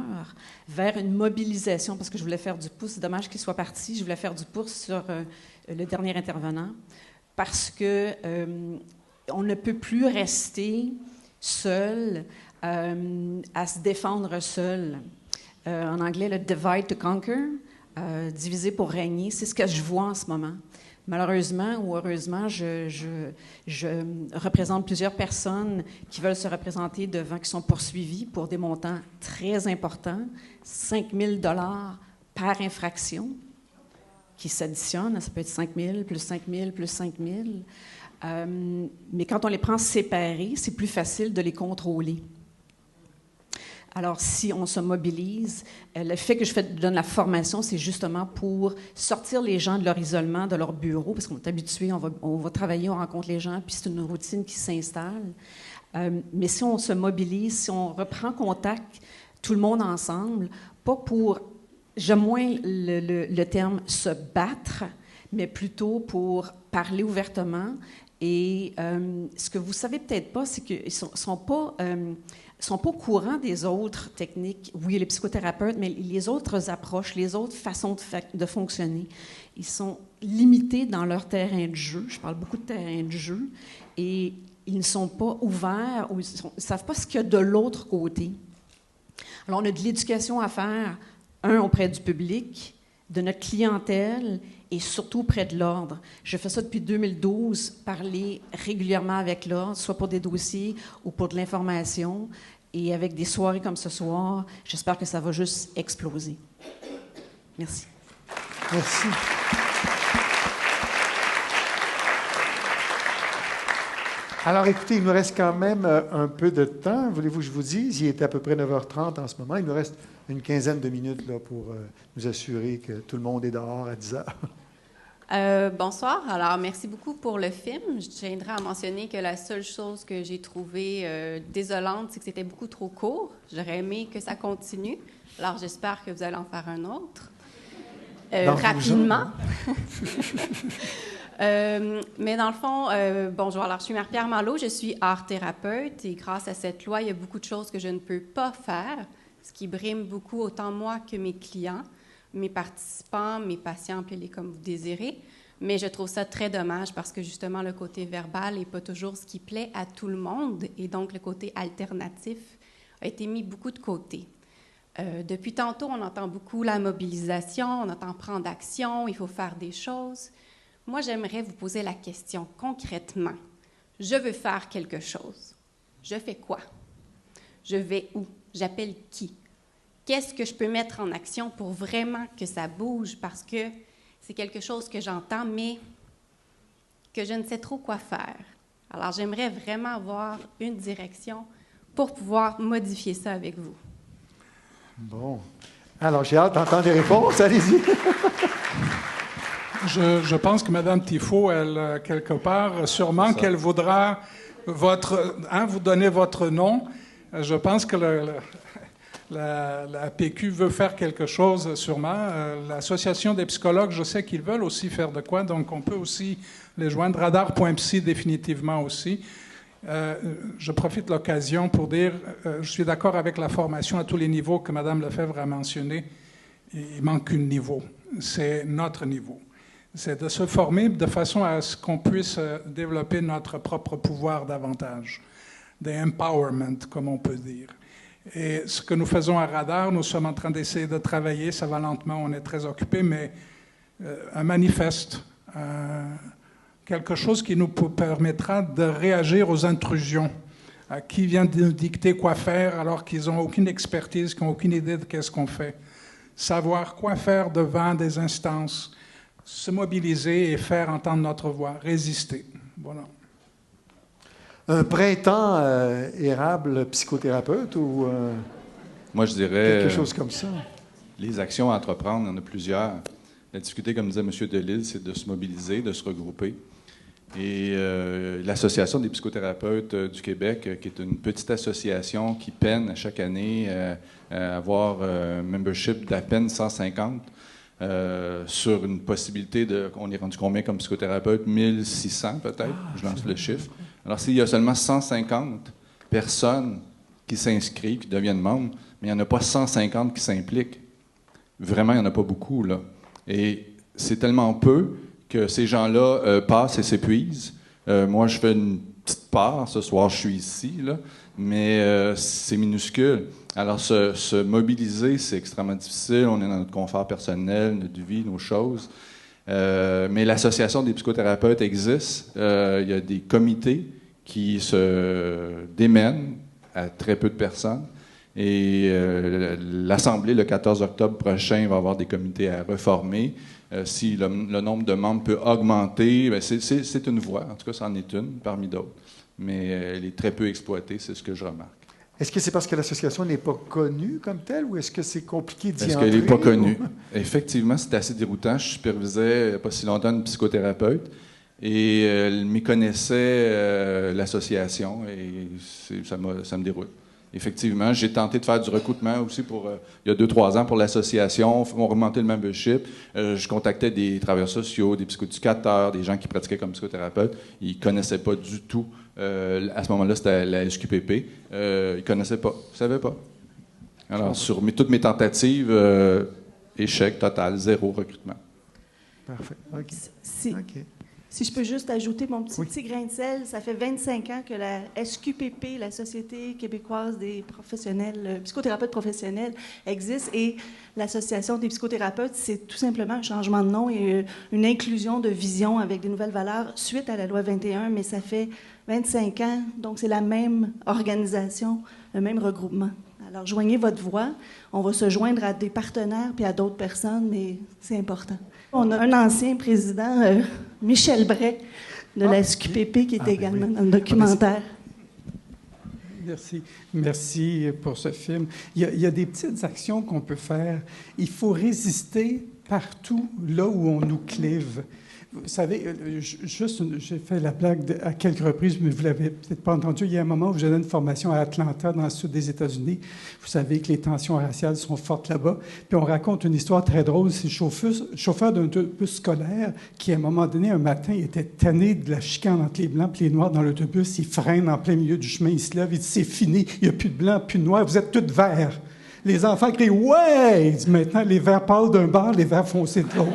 N: vers une mobilisation, parce que je voulais faire du pouce, c'est dommage qu'il soit parti, je voulais faire du pouce sur le dernier intervenant, parce que on ne peut plus rester seul, à se défendre seul. En anglais, le « divide to conquer », diviser pour régner, c'est ce que je vois en ce moment. Malheureusement ou heureusement, je représente plusieurs personnes qui veulent se représenter devant, qui sont poursuivies pour des montants très importants, 5 000 $ par infraction, qui s'additionnent, ça peut être 5 000, plus 5 000, plus 5 000. Mais quand on les prend séparés, c'est plus facile de les contrôler. Alors, si on se mobilise, le fait que je donne la formation, c'est justement pour sortir les gens de leur isolement, de leur bureau, parce qu'on est habitué, on va travailler, on rencontre les gens, puis c'est une routine qui s'installe. Mais si on se mobilise, si on reprend contact, tout le monde ensemble, pas pour, j'aime moins le terme « se battre », mais plutôt pour parler ouvertement. Et ce que vous savez peut-être pas, c'est qu'ils sont pas au courant des autres techniques. Oui, les psychothérapeutes, mais les autres approches, les autres façons de fonctionner. Ils sont limités dans leur terrain de jeu. Je parle beaucoup de terrain de jeu. Et ils ne sont pas ouverts, ou ils ne savent pas ce qu'il y a de l'autre côté. Alors, on a de l'éducation à faire, auprès du public, de notre clientèle et surtout auprès de l'Ordre. Je fais ça depuis 2012, parler régulièrement avec l'Ordre, soit pour des dossiers ou pour de l'information. Et avec des soirées comme ce soir, j'espère que ça va juste exploser. Merci.
A: Merci. Alors, écoutez, il nous reste quand même un peu de temps. Voulez-vous que je vous dise? Il est à peu près 9h30 en ce moment. Il nous reste une quinzaine de minutes là, pour nous assurer que tout le monde est dehors à 10h.
O: Bonsoir. Alors, merci beaucoup pour le film. Je tiendrais à mentionner que la seule chose que j'ai trouvée désolante, c'est que c'était beaucoup trop court. J'aurais aimé que ça continue. Alors, j'espère que vous allez en faire un autre. Rapidement. Mais dans le fond, bonjour. Alors, je suis Marie-Pierre Malo, je suis art-thérapeute et grâce à cette loi, il y a beaucoup de choses que je ne peux pas faire, ce qui brime beaucoup autant moi que mes clients, mes participants, mes patients, appelez-les comme vous désirez. Mais je trouve ça très dommage parce que justement, le côté verbal n'est pas toujours ce qui plaît à tout le monde et donc le côté alternatif a été mis beaucoup de côté. Depuis tantôt, on entend beaucoup la mobilisation, on entend prendre action, il faut faire des choses. Moi, j'aimerais vous poser la question concrètement. Je veux faire quelque chose. Je fais quoi? Je vais où? J'appelle qui? Qu'est-ce que je peux mettre en action pour vraiment que ça bouge? Parce que c'est quelque chose que j'entends, mais que je ne sais trop quoi faire. Alors, j'aimerais vraiment avoir une direction pour pouvoir modifier ça avec vous.
A: Bon. Alors, j'ai hâte d'entendre des réponses. Allez-y.
C: Je pense que Mme Tifo, elle, quelque part, sûrement qu'elle voudra vous donner votre nom. Je pense que la PQ veut faire quelque chose, sûrement. L'Association des psychologues, je sais qu'ils veulent aussi faire de quoi, donc on peut aussi les joindre. Radar.psy, définitivement aussi. Je profite de l'occasion pour dire, je suis d'accord avec la formation à tous les niveaux que Mme Lefebvre a mentionné. Il manque un niveau. C'est notre niveau. C'est de se former de façon à ce qu'on puisse développer notre propre pouvoir davantage. Des empowerment, comme on peut dire. Et ce que nous faisons à Radar, nous sommes en train d'essayer de travailler, ça va lentement, on est très occupés, mais un manifeste, quelque chose qui nous permettra de réagir aux intrusions, qui vient de nous dicter quoi faire alors qu'ils n'ont aucune expertise, qu'ils n'ont aucune idée de qu'est-ce qu'on fait. Savoir quoi faire devant des instances, se mobiliser et faire entendre notre voix, résister. Voilà.
A: Un printemps érable psychothérapeute ou
E: moi, je dirais
A: quelque chose comme ça?
E: Les actions à entreprendre, il y en a plusieurs. La difficulté, comme disait M. Delisle, c'est de se mobiliser, de se regrouper. Et l'Association des psychothérapeutes du Québec, qui est une petite association qui peine à chaque année à avoir un membership d'à peine 150, sur une possibilité de... On est rendu combien comme psychothérapeute? 1600 peut-être, je lance le chiffre. Alors, s'il y a seulement 150 personnes qui s'inscrivent, qui deviennent membres, mais il n'y en a pas 150 qui s'impliquent. Vraiment, il n'y en a pas beaucoup, là. Et c'est tellement peu que ces gens-là passent et s'épuisent. Moi, je fais une petite part. Ce soir, je suis ici, là, mais c'est minuscule. Alors, se mobiliser, c'est extrêmement difficile. On est dans notre confort personnel, notre vie, nos choses. Mais l'Association des psychothérapeutes existe. Il y a des comités qui se démènent à très peu de personnes. Et l'Assemblée, le 14 octobre prochain, va avoir des comités à reformer. Si le nombre de membres peut augmenter, bien, c'est une voie. En tout cas, c'en est une parmi d'autres. Mais elle est très peu exploitée, c'est ce que je remarque.
A: Est-ce que c'est parce que l'association n'est pas connue comme telle ou est-ce que c'est compliqué d'y entrer?
E: Est-ce qu'elle n'est pas connue? Effectivement, c'est assez déroutant. Je supervisais il n'y a pas si longtemps une psychothérapeute et elle méconnaissait l'association et ça me déroute. Effectivement, j'ai tenté de faire du recrutement aussi il y a 2-3 ans pour l'association. On remontait le membership. Je contactais des travailleurs sociaux, des psychoéducateurs, des gens qui pratiquaient comme psychothérapeutes. Ils ne connaissaient pas du tout. À ce moment-là, c'était la SQPP. Ils ne connaissaient pas. Ils ne savaient pas. Alors, sur toutes mes tentatives, échec total, 0 recrutement.
A: Parfait. OK.
P: Si je peux juste ajouter mon petit grain de sel, ça fait 25 ans que la SQPP, la Société québécoise des professionnels, psychothérapeutes professionnels, existe et l'Association des psychothérapeutes, c'est tout simplement un changement de nom et une inclusion de vision avec des nouvelles valeurs suite à la loi 21, mais ça fait 25 ans, donc c'est la même organisation, le même regroupement. Alors, joignez votre voix. On va se joindre à des partenaires puis à d'autres personnes, mais c'est important. On a un ancien président, Michel Bray, de la SQPP, qui est également dans le documentaire.
Q: Merci. Merci pour ce film. Il y a des petites actions qu'on peut faire. Il faut résister partout là où on nous clive. Vous savez, j'ai fait la blague à quelques reprises, mais vous ne l'avez peut-être pas entendu. Il y a un moment où je donnais une formation à Atlanta, dans le sud des États-Unis. Vous savez que les tensions raciales sont fortes là-bas. Puis on raconte une histoire très drôle. C'est le chauffeur d'un autobus scolaire qui, à un moment donné, un matin, il était tanné de la chicane entre les Blancs et les Noirs dans l'autobus. Il freine en plein milieu du chemin, il se lève, il dit « C'est fini, il n'y a plus de Blancs, plus de Noirs, vous êtes tous verts. » Les enfants crient « Ouais! » Il dit « Maintenant, les verts pâles d'un bord, les verts foncés de l'autre. »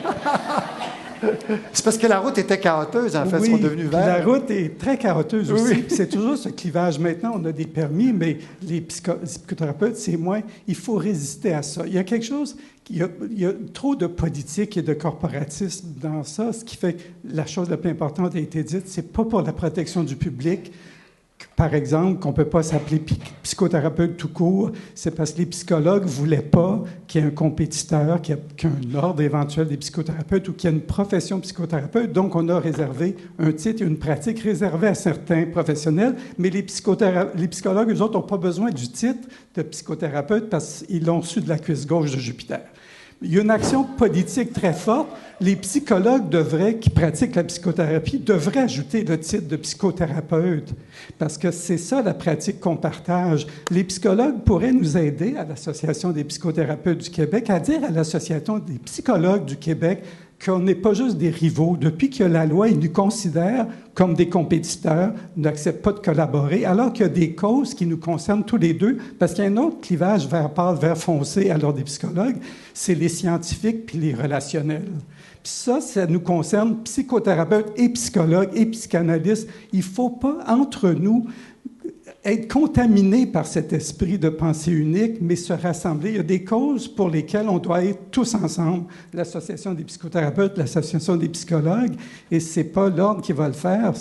A: C'est parce que la route était caroteuse, en fait, ils sont devenus verts.
Q: La route est très caroteuse aussi.
A: Oui.
Q: C'est toujours ce clivage. Maintenant, on a des permis, mais les psychothérapeutes, c'est moins. Il faut résister à ça. Il y a quelque chose, il y a trop de politique et de corporatisme dans ça, ce qui fait que la chose la plus importante a été dite, c'est pas pour la protection du public. Par exemple, qu'on ne peut pas s'appeler psychothérapeute tout court, c'est parce que les psychologues ne voulaient pas qu'il y ait un compétiteur, qu'il y ait un ordre éventuel des psychothérapeutes ou qu'il y ait une profession psychothérapeute. Donc, on a réservé un titre et une pratique réservée à certains professionnels, mais les psychologues, eux autres, n'ont pas besoin du titre de psychothérapeute parce qu'ils l'ont su de la cuisse gauche de Jupiter. Il y a une action politique très forte. Les psychologues qui pratiquent la psychothérapie devraient ajouter le titre de psychothérapeute parce que c'est ça la pratique qu'on partage. Les psychologues pourraient nous aider à l'Association des psychothérapeutes du Québec à dire à l'Association des psychologues du Québec qu'on n'est pas juste des rivaux. Depuis qu'il y a la loi, ils nous considèrent comme des compétiteurs, n'acceptent pas de collaborer, alors qu'il y a des causes qui nous concernent tous les deux, parce qu'il y a un autre clivage vert pâle, vert foncé à l'ordre des psychologues, c'est les scientifiques puis les relationnels. Puis ça nous concerne, psychothérapeutes et psychologues et psychanalystes. Il ne faut pas, entre nous, être contaminé par cet esprit de pensée unique, mais se rassembler. Il y a des causes pour lesquelles on doit être tous ensemble. L'Association des psychothérapeutes, l'Association des psychologues, et ce n'est pas l'ordre qui va le faire.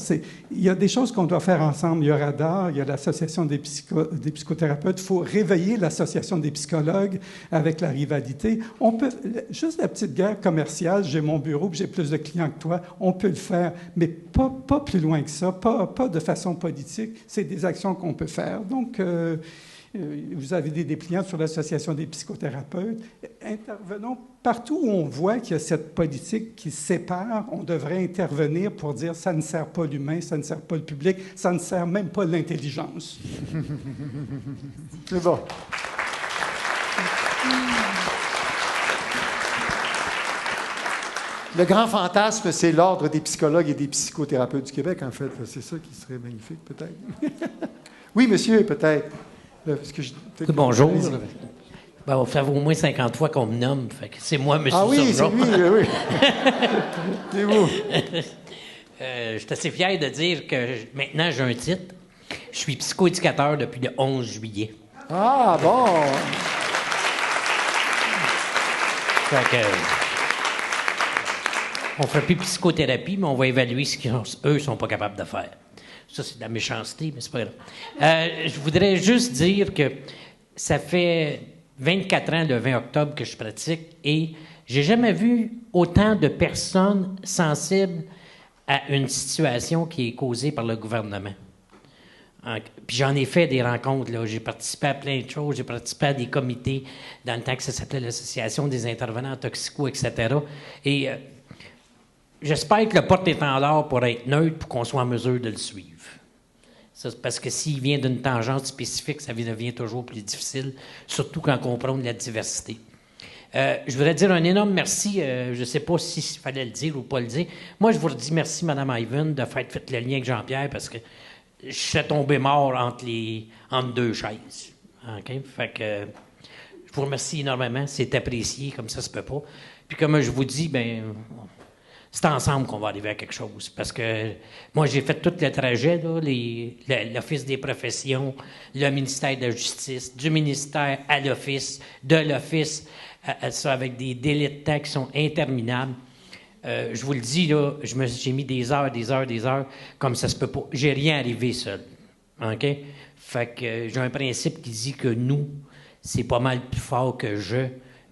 Q: Il y a des choses qu'on doit faire ensemble. Il y a Radar, il y a l'Association des psychothérapeutes. Il faut réveiller l'Association des psychologues avec la rivalité. On peut, juste la petite guerre commerciale, j'ai mon bureau, puis j'ai plus de clients que toi, on peut le faire, mais pas plus loin que ça, pas de façon politique. C'est des actions qu'on peut faire. Donc, vous avez des dépliants sur l'Association des psychothérapeutes. Intervenons partout où on voit qu'il y a cette politique qui sépare. On devrait intervenir pour dire ça ne sert pas l'humain, ça ne sert pas le public, ça ne sert même pas l'intelligence.
A: C'est bon. Le grand fantasme, c'est l'Ordre des psychologues et des psychothérapeutes du Québec, en fait. C'est ça qui serait magnifique, peut-être. Oui, monsieur, peut-être.
R: Bonjour. Ben, ça fait au moins 50 fois qu'on me nomme. Fait que c'est moi, monsieur
A: oui,
R: Surgeon.
A: C'est lui, oui. C'est vous.
R: Je suis assez fier de dire que maintenant, j'ai un titre. Je suis psychoéducateur depuis le 11 juillet.
A: Ah, bon.
R: Fait que... on ne fait plus psychothérapie, mais on va évaluer ce qu'eux ne sont pas capables de faire. Ça, c'est de la méchanceté, mais c'est pas grave. Je voudrais juste dire que ça fait 24 ans, le 20 octobre, que je pratique, et j'ai jamais vu autant de personnes sensibles à une situation qui est causée par le gouvernement. Puis j'en ai fait des rencontres, là. J'ai participé à plein de choses. J'ai participé à des comités dans le temps que ça s'appelait l'Association des intervenants toxicaux, etc. Et... j'espère que le porte-étendard pourra être neutre pour qu'on soit en mesure de le suivre. Ça, parce que s'il vient d'une tangente spécifique, ça devient toujours plus difficile, surtout quand on prône la diversité. Je voudrais dire un énorme merci. Je ne sais pas s'il fallait le dire ou pas le dire. Moi, je vous redis merci, Mme Ivan, de faire fait le lien avec Jean-Pierre, parce que je suis tombé mort entre deux chaises. Okay? Fait que je vous remercie énormément. C'est apprécié, comme ça se peut pas. Puis comme je vous dis, c'est ensemble qu'on va arriver à quelque chose. Parce que moi, j'ai fait tout le trajet, là, l'Office des professions, le ministère de la Justice, du ministère à l'Office, de l'Office à ça, avec des délais de temps qui sont interminables. Je vous le dis, là, j'ai mis des heures, comme ça se peut pas. J'ai rien arrivé seul. OK? Fait que j'ai un principe qui dit que nous, c'est pas mal plus fort que je,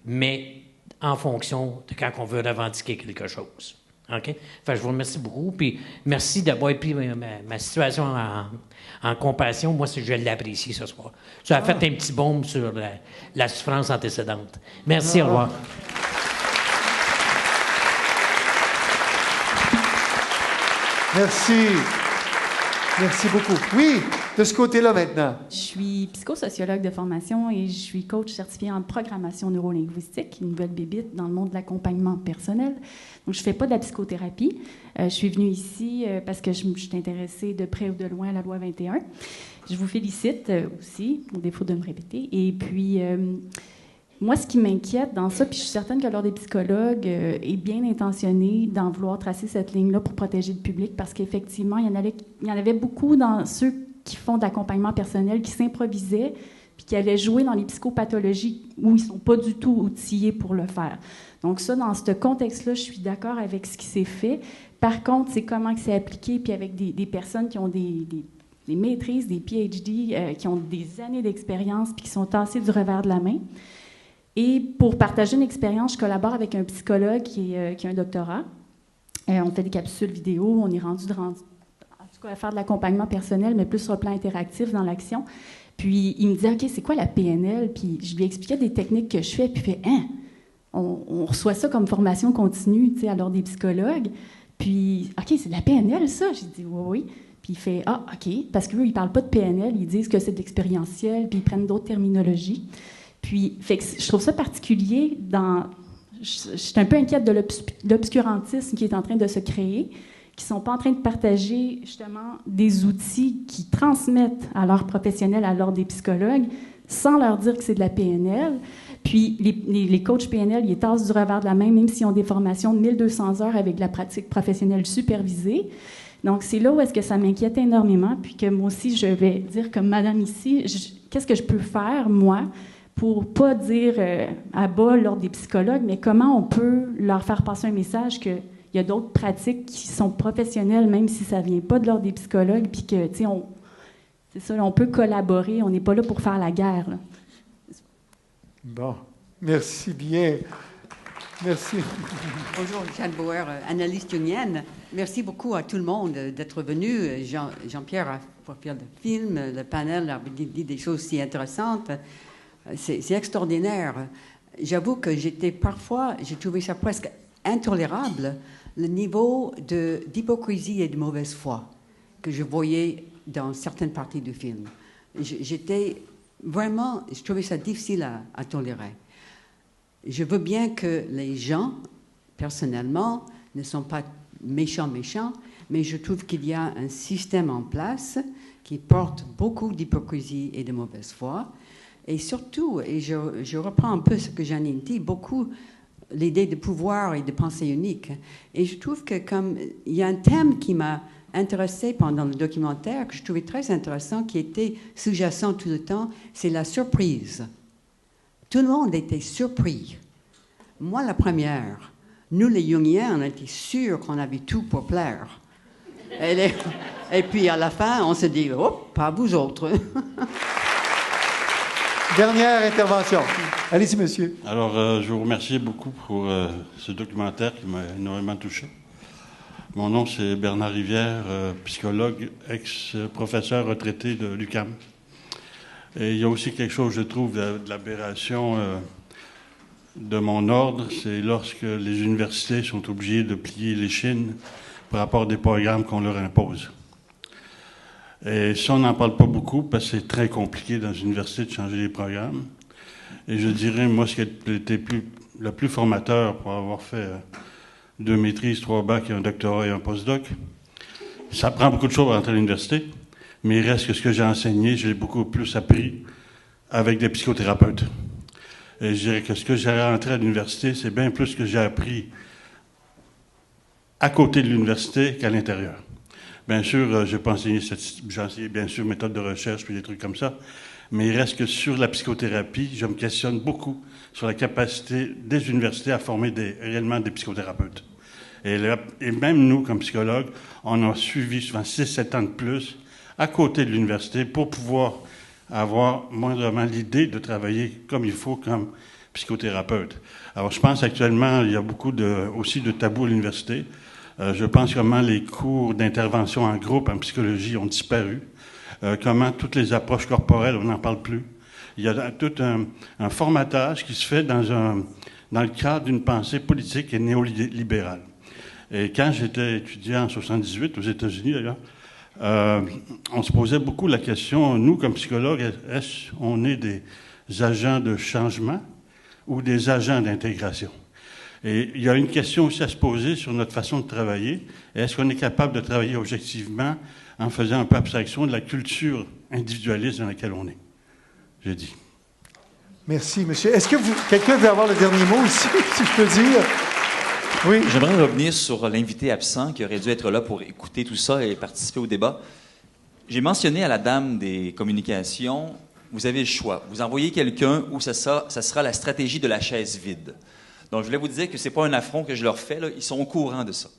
R: mais en fonction de quand on veut revendiquer quelque chose. OK? Fait que je vous remercie beaucoup. Puis merci d'avoir pris ma situation en compassion. Moi, je l'ai apprécié ce soir. Ça a fait un petit baume sur la souffrance antécédente. Merci, au revoir.
A: Merci. Merci beaucoup. Oui, de ce côté-là maintenant.
S: Je suis psychosociologue de formation et je suis coach certifié en programmation neurolinguistique, une nouvelle bébite dans le monde de l'accompagnement personnel. Donc, je ne fais pas de la psychothérapie. Je suis venue ici parce que je suis intéressée de près ou de loin à la loi 21. Je vous félicite aussi, au défaut de me répéter. Et puis, moi, ce qui m'inquiète dans ça, puis je suis certaine que l'Ordre des psychologues est bien intentionné d'en vouloir tracer cette ligne-là pour protéger le public, parce qu'effectivement, il y en avait beaucoup dans ceux qui font de l'accompagnement personnel qui s'improvisaient puis qui allaient jouer dans les psychopathologies où ils ne sont pas du tout outillés pour le faire. Donc ça, dans ce contexte-là, je suis d'accord avec ce qui s'est fait. Par contre, c'est comment c'est appliqué, puis avec des personnes qui ont des maîtrises, des PhD, qui ont des années d'expérience puis qui sont tassées du revers de la main. Et pour partager une expérience, je collabore avec un psychologue qui a un doctorat. On fait des capsules vidéo, on est rendu en tout cas à faire de l'accompagnement personnel, mais plus sur le plan interactif dans l'action. Puis il me dit, OK, c'est quoi la PNL? Puis je lui expliquais des techniques que je fais, puis il fait, on reçoit ça comme formation continue, tu sais, à l'Ordre des psychologues. Puis, OK, c'est de la PNL, ça? J'ai dit, oui. Puis il fait, OK, parce qu'eux, ils ne parlent pas de PNL, ils disent que c'est de l'expérientiel, puis ils prennent d'autres terminologies. Puis, fait que je trouve ça particulier je suis un peu inquiète de l'obscurantisme qui est en train de se créer, qui ne sont pas en train de partager, justement, des outils qui transmettent à leurs professionnels, à l'Ordre des psychologues, sans leur dire que c'est de la PNL. Puis, les coachs PNL, ils tassent du revers de la main, même s'ils ont des formations de 1200 heures avec de la pratique professionnelle supervisée. Donc, c'est là où est-ce que ça m'inquiète énormément, puis que moi aussi, je vais dire, comme madame ici, qu'est-ce que je peux faire, moi, pour pas dire à bas l'Ordre des psychologues, mais comment on peut leur faire passer un message qu'il y a d'autres pratiques qui sont professionnelles, même si ça vient pas de l'Ordre des psychologues, puis que, tu sais, c'est ça, on peut collaborer, on n'est pas là pour faire la guerre, là.
A: Bon, merci bien. Merci.
T: Bonjour, Jeanne Bauer, analyste jungienne. Merci beaucoup à tout le monde d'être venu. Jean-Pierre a fait le film, le panel a dit des choses si intéressantes. C'est extraordinaire. J'avoue que j'ai trouvé ça presque intolérable, le niveau d'hypocrisie et de mauvaise foi que je voyais dans certaines parties du film. Je trouvais ça difficile à tolérer. Je veux bien que les gens, personnellement, ne sont pas méchants, mais je trouve qu'il y a un système en place qui porte beaucoup d'hypocrisie et de mauvaise foi. Et surtout, et je reprends un peu ce que Janine dit, beaucoup l'idée de pouvoir et de pensée unique. Et je trouve que comme il y a un thème qui m'a intéressé pendant le documentaire, que je trouvais très intéressant, qui était sous-jacent tout le temps, c'est la surprise. Tout le monde était surpris. Moi, la première. Nous, les Jungiens, on était sûrs qu'on avait tout pour plaire. Et puis, à la fin, on se dit, oh, pas vous autres.
A: Dernière intervention. Allez-y, monsieur.
U: Alors, je vous remercie beaucoup pour ce documentaire qui m'a énormément touché. Mon nom, c'est Bernard Rivière, psychologue, ex-professeur retraité de l'UQAM. Et il y a aussi quelque chose, je trouve, de l'aberration de mon ordre, c'est lorsque les universités sont obligées de plier l'échine par rapport à des programmes qu'on leur impose. Et ça, on n'en parle pas beaucoup parce que c'est très compliqué dans une université de changer les programmes. Et je dirais, moi, ce qui a été le plus formateur pour avoir fait 2 maîtrises, 3 bacs et un doctorat et un postdoc, ça prend beaucoup de choses à entrer à l'université, mais il reste que ce que j'ai enseigné, je l'ai beaucoup plus appris avec des psychothérapeutes. Et je dirais que ce que j'ai rentré à l'université, c'est bien plus ce que j'ai appris à côté de l'université qu'à l'intérieur. Bien sûr, j'ai enseigné bien sûr méthode de recherche puis des trucs comme ça, mais il reste que sur la psychothérapie, je me questionne beaucoup sur la capacité des universités à former réellement des psychothérapeutes. Et même nous, comme psychologues, on a suivi souvent 6-7 ans de plus à côté de l'université pour pouvoir avoir moindrement l'idée de travailler comme il faut comme psychothérapeute. Alors, je pense actuellement, il y a beaucoup aussi de tabous à l'université. Je pense comment les cours d'intervention en groupe en psychologie ont disparu, comment toutes les approches corporelles, on n'en parle plus. Il y a tout un formatage qui se fait dans le cadre d'une pensée politique et néolibérale. Et quand j'étais étudiant en 78 aux États-Unis, d'ailleurs, on se posait beaucoup la question, nous, comme psychologues, est-ce qu'on est des agents de changement ou des agents d'intégration? Et il y a une question aussi à se poser sur notre façon de travailler. Est-ce qu'on est capable de travailler objectivement en faisant un peu abstraction de la culture individualiste dans laquelle on est? J'ai dit.
A: Merci, monsieur. Est-ce que quelqu'un veut avoir le dernier mot aussi, si je peux dire? Oui.
G: J'aimerais revenir sur l'invité absent qui aurait dû être là pour écouter tout ça et participer au débat. J'ai mentionné à la dame des communications, vous avez le choix. Vous envoyez quelqu'un où ça sera la stratégie de la chaise vide. Donc, je voulais vous dire que ce n'est pas un affront que je leur fais, là. Ils sont au courant de ça.